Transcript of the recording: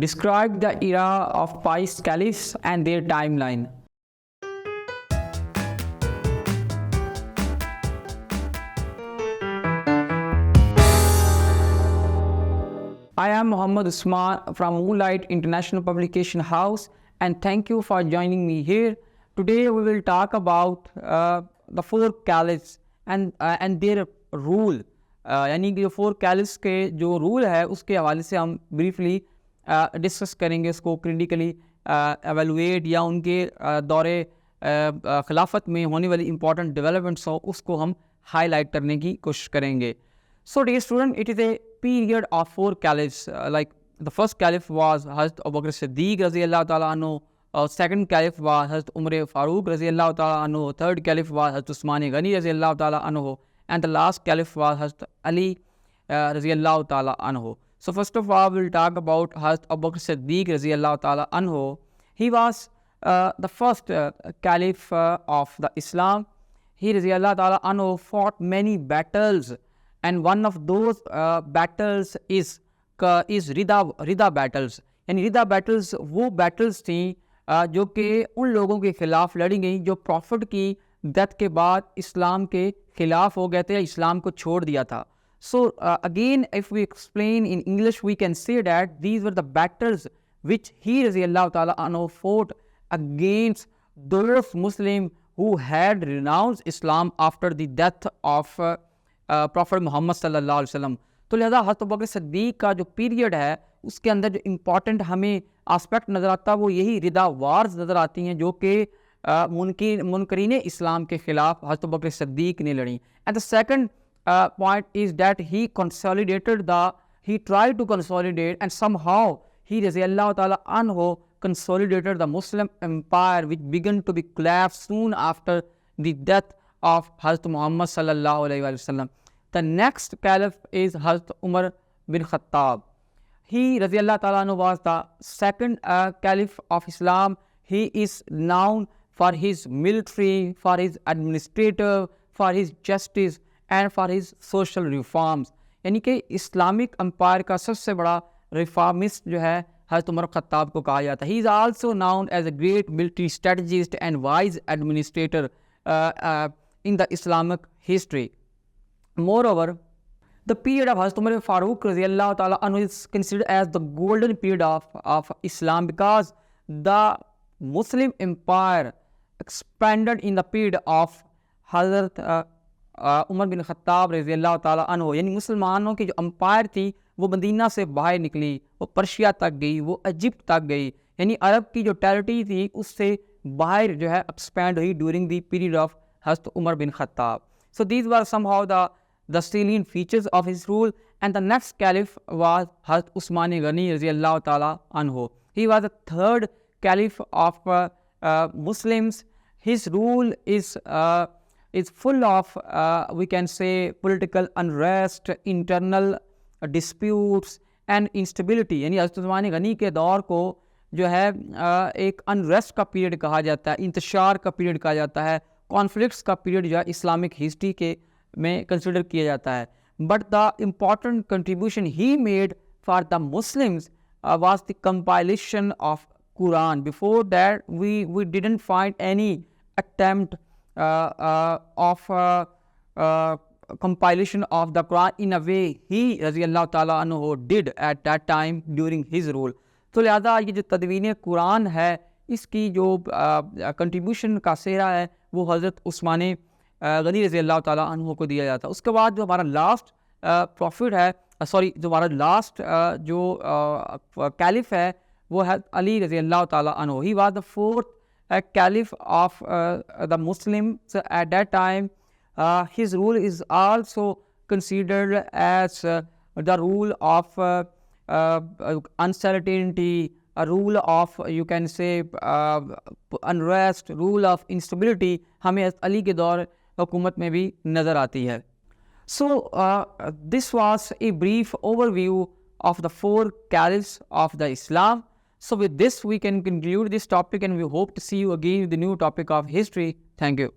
Describe the era of pious caliphs and their timeline. I am Muhammad Usman from Moonlight International Publication House, and thank you for joining me here. Today we will talk about the four caliphs and their rule. यानी कि जो four caliphs के जो rule है उसके हवाले से हम ब्रीफली डिस्कस करेंगे, उसको क्रिटिकली एवेलुएट या उनके दौरे खिलाफत में होने वाली इंपॉर्टेंट डेवलपमेंट्स हो उसको हम हाईलाइट करने की कोशिश करेंगे. So dear student, it is a period of four caliphs. Like the first caliph was Hazrat Abu Bakr Siddiq Raziyallahu Ta'ala Anhu. Second caliph was Hazrat Umar Farooq Raziyallahu Ta'ala Anhu. Third caliph was Hazrat Usman Ghani Raziyallahu Ta'ala Anhu. And the last caliph was Hazrat Ali Raziyallahu Ta'ala Anhu. So first of all, we'll talk about Hazrat Abu Bakr Siddiq Raziyallahu Ta'ala Anhu. He was the first caliph of the Islam. He Raziyallahu Ta'ala Anhu fought many battles. And one of those battles is Rida battles. यानी रिदा battles वो battles थी जो कि उन लोगों के ख़िलाफ़ लड़ी गई जो प्रॉफिट की डेथ के बाद इस्लाम के ख़िलाफ़ हो गए थे या इस्लाम को छोड़ दिया था. So again, if we explain in English, we can say that these were the battles which he Raziyallahu Ta'ala Anhu fought against those Muslims who had renounced Islam after the death of prophet Muhammad सल्लल्लाहु अलैहि वसल्लम. तो लिहाजा हज़रत अबू बकर सिद्दीक़ का जो period है उसके अंदर जो इम्पॉर्टेंट हमें आस्पेक्ट नज़र आता है वो यही रिदा वार्स नज़र आती हैं जो कि मुनकरीन इस्लाम के ख़िलाफ़ हज़रत अबू बकर सिद्दीक़ ने लड़ी. And the second point is that he tried to consolidate and somehow he रज़ियल्लाहु ताला अन्हु consolidated the Muslim empire which began to be collapsed soon after the death of Hazrat Muhammad sallallahu alaihi wasallam. The next caliph is Hazrat Umar bin Khattab. He Raziyallahu Ta'ala Anhu was the second caliph of Islam. He is known for his military, for his administrative, for his justice and for his social reforms. यानी कि Islamic empire का सबसे बड़ा reformist जो है हज़रत Umar Khattab को कहा जाता है. He is also known as a great military strategist and wise administrator in the Islamic history. Moreover, the period of Hazrat Umar Farooq Raziyallahu Ta'ala Anhu is considered as the golden period of Islam because the Muslim empire expanded in the period of Hazrat Umar bin Khattab Raziyallahu Ta'ala Anhu. यानी मुसलमानों की जो empire थी वो Medina से बाहर निकली, वो पर्शिया तक गई, वो इजिप्ट तक गई, यानी अरब की जो टेरिटरी थी उससे बाहर जो है एक्सपैंड हुई during the period of Hazrat Umar bin Khattab. So these were somehow the salient features of his rule. And the next caliph was Hazrat Usman Ghani Raziyallahu Ta'ala Anhu. He was the third caliph of Muslims. His rule is full of we can say political unrest, internal disputes and instability. यानी हज़रत उस्मान गनी के दौर को जो है एक unrest का period कहा जाता है, इंतशार का पीरियड कहा जाता है, कॉन्फ्लिक्ट्स का पीरियड जो है इस्लामिक हिस्ट्री के में कंसिडर किया जाता है. But the important contribution he made for the Muslims was the compilation of Quran. Before that we didn't find any attempt of compilation of the Quran in a way he रज़ियल्लाहु ताला अन्हु did at that time during his rule. तो लिहाजा ये जो तदवीन कुरान है इसकी जो कंट्रीब्यूशन का सेहरा है वो हज़रत उस्मान गनी रज़ियल्लाहु ताला अन्हु को दिया जाता है. उसके बाद जो हमारा लास्ट प्रॉफिट है जो हमारा लास्ट जो कैलिफ है वो है अली रज़ियल्लाहु ताला अन्हु. He was the fourth caliph of the Muslims at that time. His rule is also considered as the rule of uncertainty, a rule of you can say unrest, rule of instability हमें अली के दौर हुकूमत में भी नज़र आती है. So this was a brief overview of the four caliphs of the Islam. So with this we can conclude this topic and we hope to see you again with the new topic of history. Thank you.